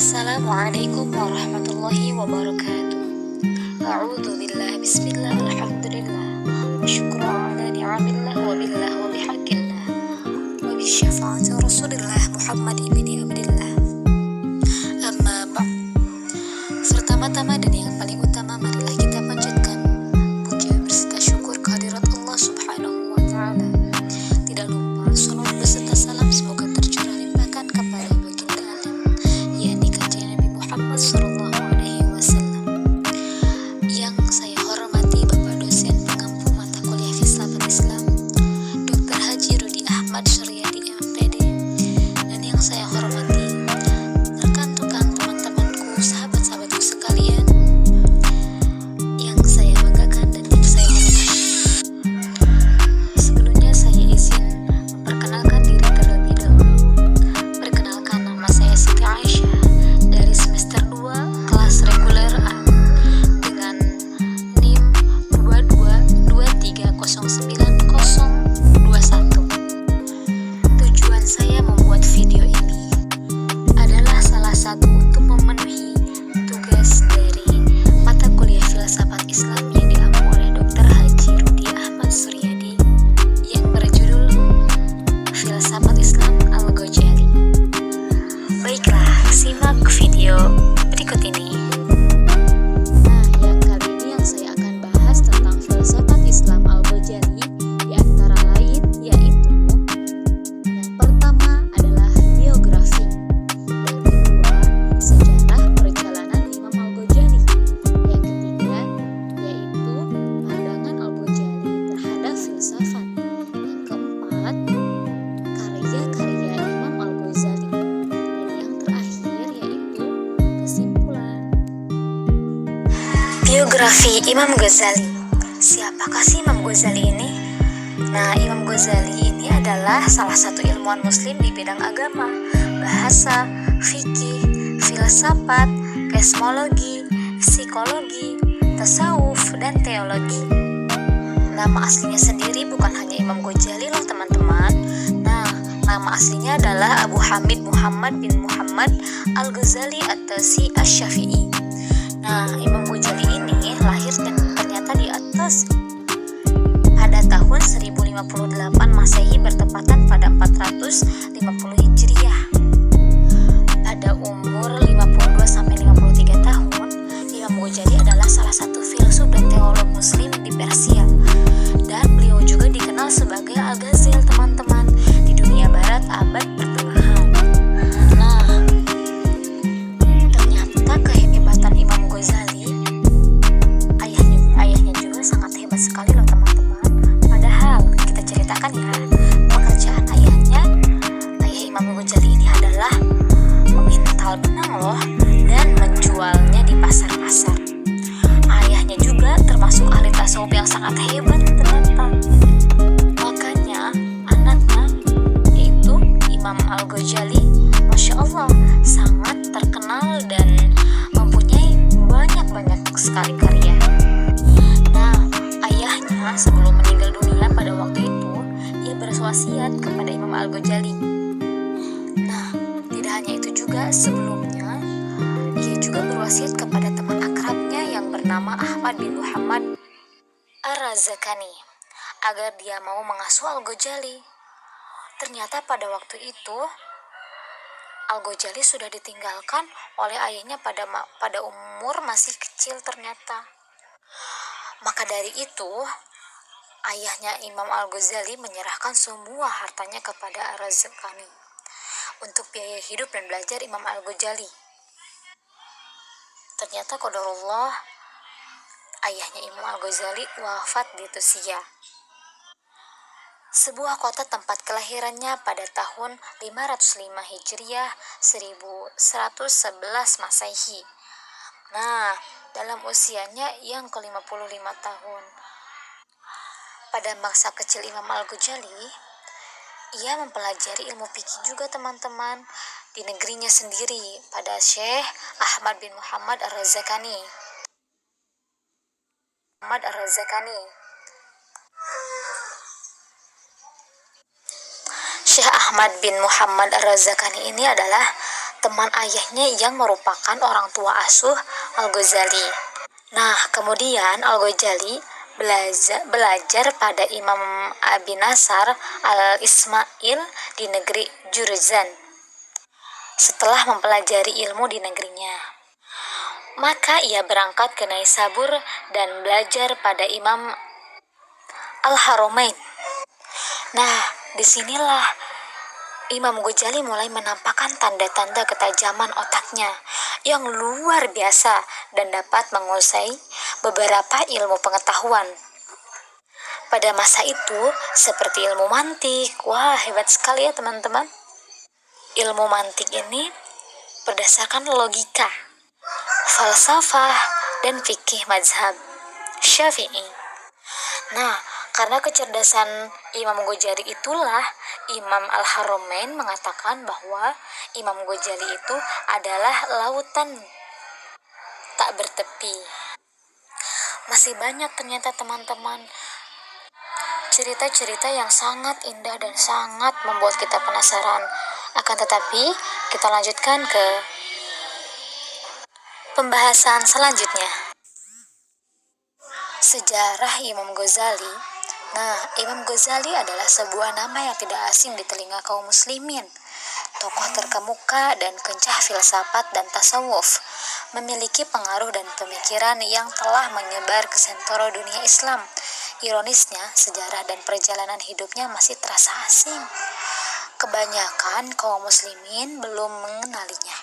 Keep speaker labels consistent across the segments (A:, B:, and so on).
A: Assalamualaikum warahmatullahi wabarakatuh. A'udzu billahi bismillah alhamdulillah wa syukru ala ni'amillah wa billah wa bihaqqillah wa bi syafaati rasulillah Muhammad ibni Abdillah. Amma ba'd. Pertama-tama dan yang paling utama, marilah kita panjatkan puja berserta syukur kehadirat Allah Subhanahu wa taala. Tidak lupa salawat beserta salam semoga tercurah limpahkan kepada baginda alam, yakni kanjeng Nabi Muhammad sallallahu alaihi wasallam. Yang saya hormati Bapak dosen pengampu mata kuliah Filsafat Islam, Dr. Haji Rudi Ahmad Suryadi MPD, dan yang saya hormati rekan-rekan, teman-temanku, sahabat-sahabatku sekalian yang saya banggakan dan yang saya hormati. Sebelumnya saya izin memperkenalkan diri terlebih dahulu. Perkenalkan, nama saya Siti Aisyah dari semester 2 kelas reguler A dengan NIM 2223090021. Tujuan saya membuat video ini adalah salah satu untuk memenuhi tugas dari mata kuliah Filsafat Islam yang diampu oleh Dr. Haji Rudi Ahmad Suryadi yang berjudul Filsafat Islam Al-Ghazali. Baiklah, simak video berikut ini. Nah, yang kali ini yang saya akan bahas tentang Filsafat Islam Al-Ghazali di antara lain yaitu yang pertama adalah biografi, yang kedua sejarah perjalanan Imam Al-Ghazali, yang ketiga yaitu pandangan Al-Ghazali terhadap filsafat, yang keempat karya-karya Imam Al-Ghazali, dan yang terakhir yaitu kesimpulan. Biografi Imam Ghazali. Siapakah sih Imam Ghazali ini? Nah, Imam Ghazali ini adalah salah satu ilmuwan muslim di bidang agama, bahasa, fikih, filsafat, kosmologi, psikologi, tasawuf, dan teologi. Nama aslinya sendiri bukan hanya Imam Ghazali loh teman-teman. Nah, nama aslinya adalah Abu Hamid Muhammad bin Muhammad Al-Ghazali At-Tasi Asy-Syafi'i. Nah, Imam Ghazali ini lahir dan ternyata di atas pada tahun 1058 Masehi bertepatan pada 450 Hijriah. Pada umur 52 sampai 53 tahun, Imam Ghazali adalah salah satu filsuf dan teolog muslim di Persia. Dan beliau juga dikenal sebagai Al-Ghazal, teman-teman, di dunia barat abad pertengahan. Nah, ternyata kehebatan Imam Ghazali, ayahnya juga sangat hebat sekali loh teman-teman. Padahal kita ceritakan ya, pekerjaan ayah Imam Ghazali ini adalah memintal benang loh dan menjualnya di pasar-pasar. Ayahnya juga termasuk ahli tasawuf yang sangat hebat ternyata. Makanya anaknya yaitu Imam Al-Ghazali, Masya Allah, sangat terkenal dan mempunyai banyak sekali karya. Nah, ayahnya sebelum meninggal dunia pada waktu itu, ia berwasiat kepada Imam Al-Ghazali. Nah, tidak hanya itu juga, sebelumnya ia juga berwasiat kepada teman akrabnya yang bernama Ahmad bin Muhammad Ar-Razakani agar dia mau mengasuh Al-Ghazali. Ternyata pada waktu itu Al-Ghazali sudah ditinggalkan oleh ayahnya pada umur masih kecil ternyata. Maka dari itu, ayahnya Imam Al-Ghazali menyerahkan semua hartanya kepada Ar-Razakani untuk biaya hidup dan belajar Imam Al-Ghazali. Ternyata qadarullah, ayahnya Imam Al-Ghazali wafat di Tusia, sebuah kota tempat kelahirannya, pada tahun 505 Hijriah 1111 Masehi. Nah, dalam usianya yang ke-55 tahun. Pada masa kecil Imam Al-Ghazali, ia mempelajari ilmu fikih juga teman-teman di negerinya sendiri pada Syekh Ahmad bin Muhammad Ar-Razakani. Syekh Ahmad bin Muhammad Ar-Razakani ini adalah teman ayahnya yang merupakan orang tua asuh Al-Ghazali. Nah, kemudian Al-Ghazali belajar pada Imam Abi Nasr al-Ismail di negeri Juruzan. Setelah mempelajari ilmu di negerinya, maka ia berangkat ke Naisabur dan belajar pada Imam Al-Haramain. Nah, disinilah Imam Ghazali mulai menampakkan tanda-tanda ketajaman otaknya yang luar biasa dan dapat menguasai beberapa ilmu pengetahuan. Pada masa itu, seperti ilmu mantik. Wah, hebat sekali ya teman-teman. Ilmu mantik ini berdasarkan logika, falsafah, dan fikih mazhab Syafi'i. Nah, karena kecerdasan Imam Ghazali itulah Imam Al-Haramain mengatakan bahwa Imam Ghazali itu adalah lautan tak bertepi. Masih banyak ternyata teman-teman cerita-cerita yang sangat indah dan sangat membuat kita penasaran. Akan tetapi, kita lanjutkan ke pembahasan selanjutnya. Sejarah Imam Ghazali. Nah, Imam Ghazali adalah sebuah nama yang tidak asing di telinga kaum muslimin. Tokoh terkemuka dan kencah filsafat dan tasawuf, memiliki pengaruh dan pemikiran yang telah menyebar ke sentro dunia Islam. Ironisnya, sejarah dan perjalanan hidupnya masih terasa asing. Kebanyakan kaum muslimin belum mengenalinya.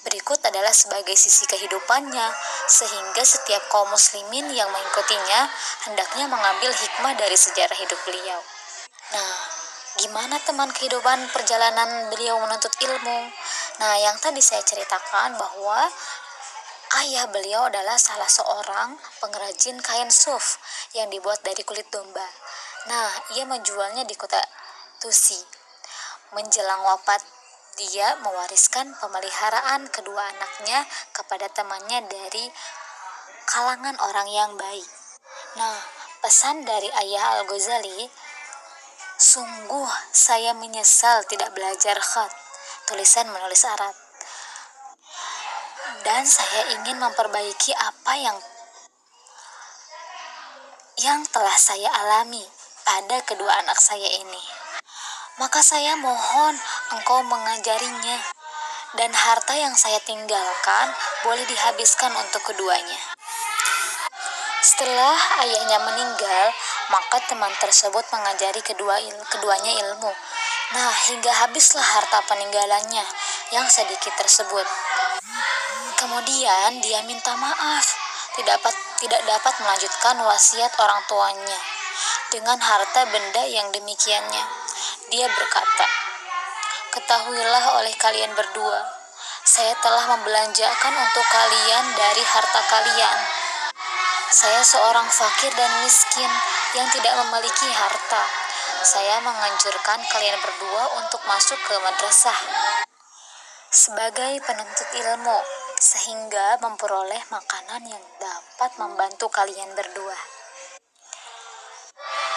A: Berikut adalah sebagai sisi kehidupannya, sehingga setiap kaum muslimin yang mengikutinya hendaknya mengambil hikmah dari sejarah hidup beliau. Nah, gimana teman kehidupan perjalanan beliau menuntut ilmu? Nah, yang tadi saya ceritakan bahwa ayah beliau adalah salah seorang pengrajin kain suf yang dibuat dari kulit domba. Nah, ia menjualnya di kota Tusi. Menjelang wafat, dia mewariskan pemeliharaan kedua anaknya kepada temannya dari kalangan orang yang baik. Nah, pesan dari ayah Al-Ghazali, sungguh saya menyesal tidak belajar khat, tulisan menulis Arab. Dan saya ingin memperbaiki apa yang telah saya alami pada kedua anak saya ini. Maka saya mohon engkau mengajarinya, dan harta yang saya tinggalkan boleh dihabiskan untuk keduanya. Setelah ayahnya meninggal, maka teman tersebut mengajari keduanya ilmu. Nah, hingga habislah harta peninggalannya yang sedikit tersebut. Kemudian dia minta maaf, tidak dapat melanjutkan wasiat orang tuanya dengan harta benda yang demikiannya. Dia berkata, ketahuilah oleh kalian berdua, saya telah membelanjakan untuk kalian dari harta kalian. Saya seorang fakir dan miskin yang tidak memiliki harta. Saya menganjurkan kalian berdua untuk masuk ke madrasah sebagai penuntut ilmu, sehingga memperoleh makanan yang dapat membantu kalian berdua.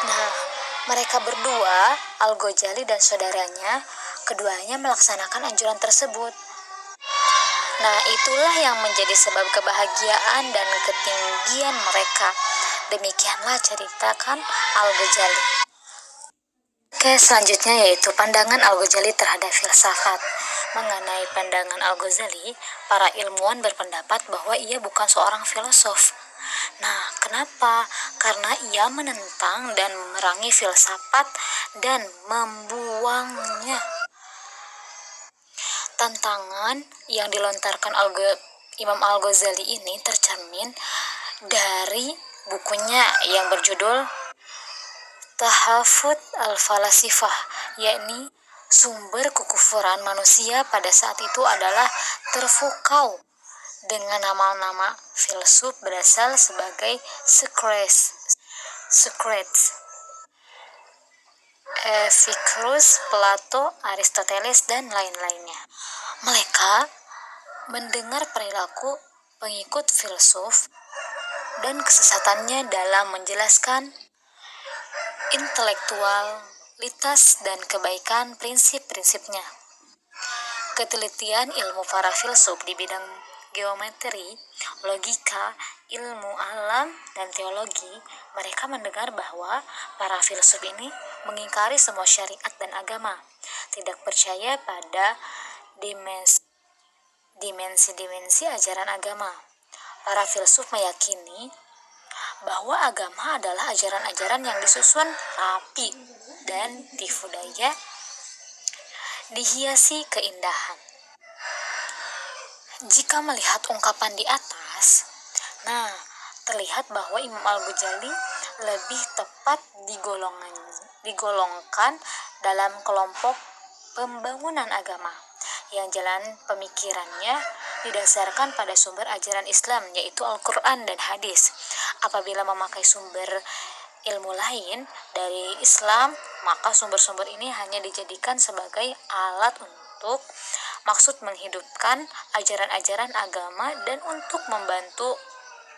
A: Nah, mereka berdua, Al-Ghazali dan saudaranya, keduanya melaksanakan anjuran tersebut. Nah, itulah yang menjadi sebab kebahagiaan dan ketinggian mereka. Demikianlah ceritakan Al-Ghazali. Oke, selanjutnya yaitu pandangan Al-Ghazali terhadap filsafat. Mengenai pandangan Al-Ghazali, para ilmuwan berpendapat bahwa ia bukan seorang filosof. Nah, kenapa? Karena ia menentang dan memerangi filsafat dan membuangnya. Tantangan yang dilontarkan Imam Al-Ghazali ini tercermin dari bukunya yang berjudul Tahafut al-Falasifah, yakni sumber kekufuran manusia pada saat itu adalah terfukau dengan nama-nama filsuf berasal sebagai Socrates, Epicurus, Plato, Aristoteles, dan lain-lainnya. Mereka mendengar perilaku pengikut filsuf dan kesesatannya dalam menjelaskan intelektualitas dan kebaikan prinsip-prinsipnya. ketelitian ilmu para filsuf di bidang geometri, logika, ilmu alam, dan teologi, mereka mendengar bahwa para filsuf ini mengingkari semua syariat dan agama, tidak percaya pada dimensi-dimensi ajaran agama. Para filsuf meyakini bahwa agama adalah ajaran-ajaran yang disusun rapi dan dihiasi keindahan. Jika melihat ungkapan di atas, terlihat bahwa Imam Al-Ghazali lebih tepat digolongkan dalam kelompok pembangunan agama yang jalan pemikirannya didasarkan pada sumber ajaran Islam, yaitu Al-Quran dan hadis. Apabila memakai sumber ilmu lain dari Islam, maka sumber-sumber ini hanya dijadikan sebagai alat untuk maksud menghidupkan ajaran-ajaran agama dan untuk membantu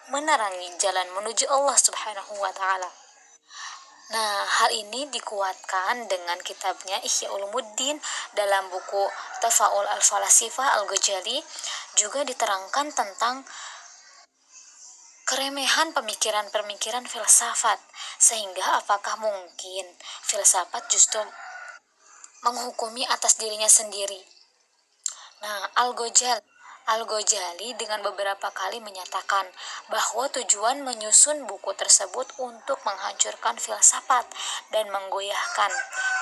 A: menerangi jalan menuju Allah Subhanahu wa Ta'ala. Hal ini dikuatkan dengan kitabnya Ihya Ulumuddin. Dalam buku Tafa'ul Al-Falasifah, Al-Ghazali juga diterangkan tentang keremehan pemikiran-pemikiran filsafat, sehingga apakah mungkin filsafat justru menghukumi atas dirinya sendiri. Al-Ghazali dengan beberapa kali menyatakan bahwa tujuan menyusun buku tersebut untuk menghancurkan filsafat dan menggoyahkan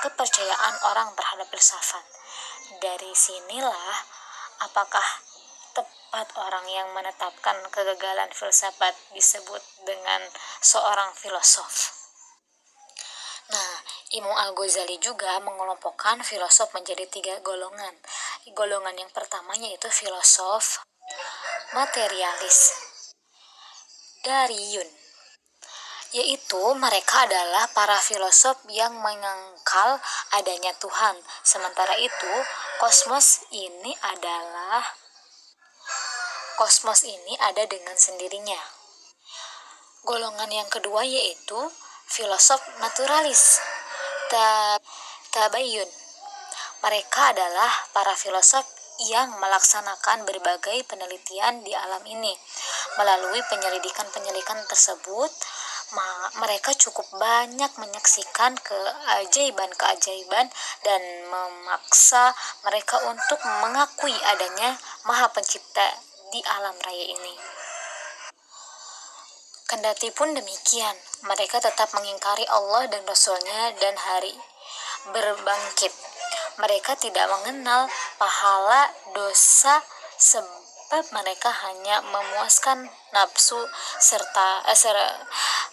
A: kepercayaan orang terhadap filsafat. Dari sinilah apakah tepat orang yang menetapkan kegagalan filsafat disebut dengan seorang filosof. Imam Al-Ghazali juga mengelompokkan filosof menjadi 3 golongan. Golongan yang pertama yaitu filosof materialis Dariyun, yaitu mereka adalah para filosof yang menyangkal adanya Tuhan. Sementara itu, kosmos ini ada dengan sendirinya. Golongan yang kedua yaitu filosof naturalis tabayun. Mereka adalah para filosof yang melaksanakan berbagai penelitian di alam ini. Melalui penyelidikan tersebut, mereka cukup banyak menyaksikan keajaiban-keajaiban dan memaksa mereka untuk mengakui adanya Maha Pencipta di alam raya ini. Kendatipun demikian, mereka tetap mengingkari Allah dan Rasul-Nya dan hari berbangkit. Mereka tidak mengenal pahala dosa sebab mereka hanya memuaskan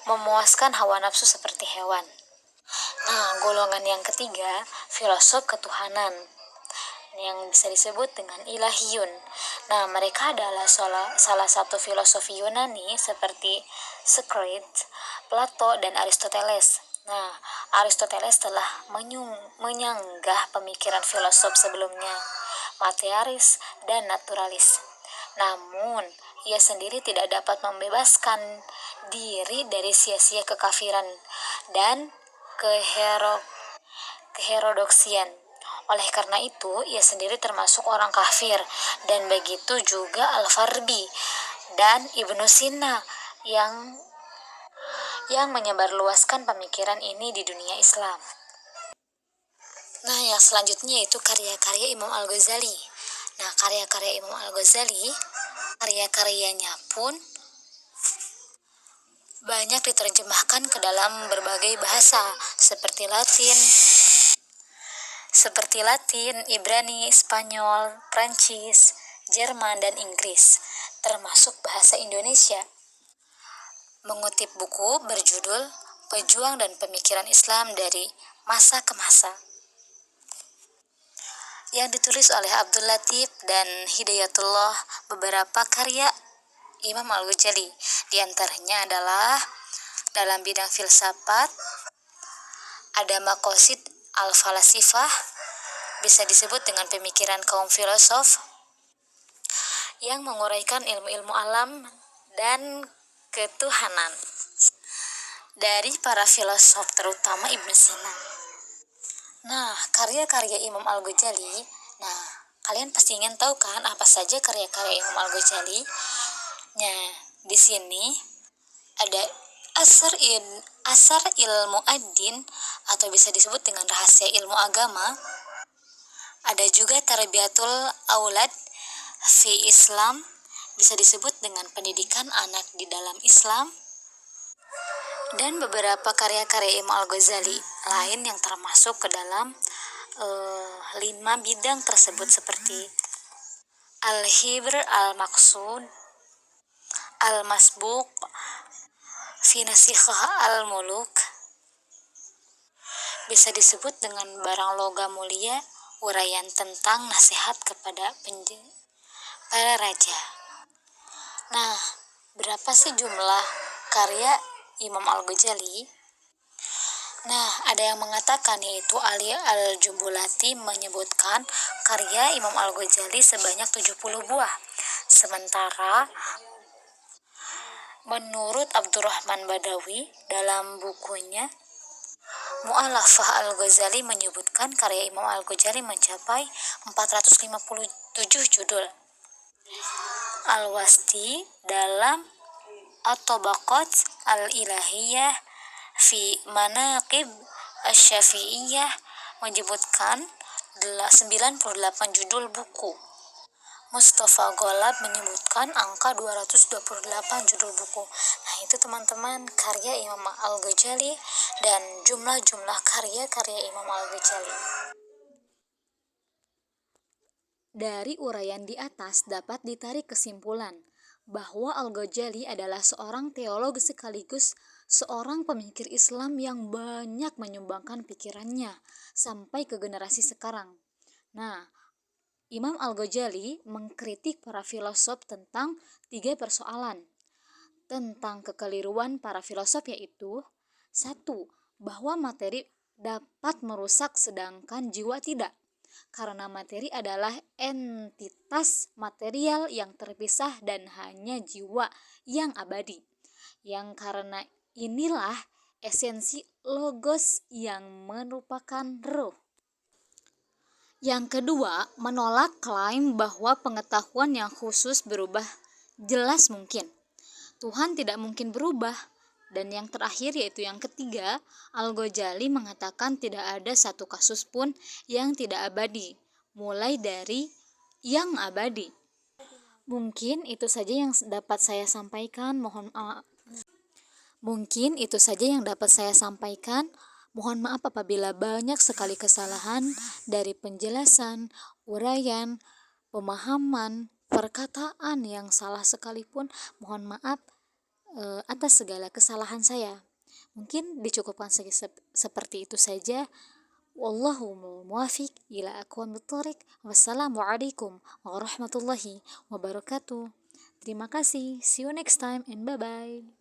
A: memuaskan hawa nafsu seperti hewan. Golongan yang ketiga, filosof ketuhanan yang bisa disebut dengan ilahiyun. Mereka adalah salah satu filosofi Yunani seperti Socrates, Plato, dan Aristoteles. Aristoteles telah menyanggah pemikiran filosof sebelumnya, materialis dan naturalis. Namun, ia sendiri tidak dapat membebaskan diri dari sia-sia kekafiran dan keherodoksian. Oleh karena itu, ia sendiri termasuk orang kafir, dan begitu juga Al-Farabi dan Ibnu Sina yang menyebarluaskan pemikiran ini di dunia Islam. Yang selanjutnya yaitu karya-karya Imam Al-Ghazali. Karya-karya Imam Al-Ghazali, karya-karyanya pun banyak diterjemahkan ke dalam berbagai bahasa seperti Latin, Ibrani, Spanyol, Prancis, Jerman, dan Inggris, termasuk bahasa Indonesia. Mengutip buku berjudul Pejuang dan Pemikiran Islam dari Masa ke Masa yang ditulis oleh Abdul Latif dan Hidayatullah. Beberapa karya Imam Al-Ghazali di antaranya adalah dalam bidang filsafat ada Maqasid Al-Falasifah, bisa disebut dengan pemikiran kaum filosof yang menguraikan ilmu-ilmu alam dan ketuhanan dari para filosof, terutama Ibnu Sina. Karya-karya Imam Al-Ghazali, kalian pasti ingin tahu kan apa saja karya-karya Imam Al-Ghazali? Nah, di sini ada Asar Ilmu Ad-Din atau bisa disebut dengan rahasia ilmu agama. Ada juga Tarbiyatul Aulad fi Islam, bisa disebut dengan pendidikan anak di dalam Islam. Dan beberapa karya-karya Imam Al-Ghazali lain yang termasuk ke dalam 5 bidang tersebut seperti Al-Hibr Al-Maqsud, Al-Masbuq, Fi Nasikhah Al-Muluk, bisa disebut dengan barang logam mulia, uraian tentang nasihat kepada para raja. Nah, berapa sih jumlah karya Imam Al-Ghazali? Nah, ada yang mengatakan yaitu Ali Al-Jumbulati menyebutkan karya Imam Al-Ghazali sebanyak 70 buah. Sementara menurut Abdurrahman Badawi dalam bukunya Mu'allafah Al-Ghazali menyebutkan karya Imam Al-Ghazali mencapai 457 judul. Al-Wasti dalam At-Tabaqat Al-Ilahiyah fi Manaqib Asy-Syafi'iyah menyebutkan 98 judul buku. Mustafa Ghalib menyebutkan angka 228 judul buku. Nah, itu teman-teman karya Imam Al-Ghazali dan jumlah-jumlah karya-karya Imam Al-Ghazali. Dari uraian di atas dapat ditarik kesimpulan bahwa Al-Ghazali adalah seorang teolog sekaligus seorang pemikir Islam yang banyak menyumbangkan pikirannya sampai ke generasi sekarang. Nah, Imam Al-Ghazali mengkritik para filosof tentang 3 persoalan tentang kekeliruan para filosof, yaitu 1. Bahwa materi dapat merusak sedangkan jiwa tidak, karena materi adalah entitas material yang terpisah dan hanya jiwa yang abadi, yang karena inilah esensi logos yang merupakan ruh. Yang kedua, menolak klaim bahwa pengetahuan yang khusus berubah jelas mungkin. Tuhan tidak mungkin berubah. Dan yang terakhir yaitu yang ketiga, Al-Ghazali mengatakan tidak ada satu kasus pun yang tidak abadi, mulai dari yang abadi. Mungkin itu saja yang dapat saya sampaikan. Mohon maaf apabila banyak sekali kesalahan dari penjelasan, uraian, pemahaman, perkataan yang salah sekalipun. Mohon maaf atas segala kesalahan saya. Mungkin dicukupkan seperti itu saja. Wallahul muwaffiq ila aqwamit thoriq. Wassalamualaikum warahmatullahi wabarakatuh. Terima kasih. See you next time and bye-bye.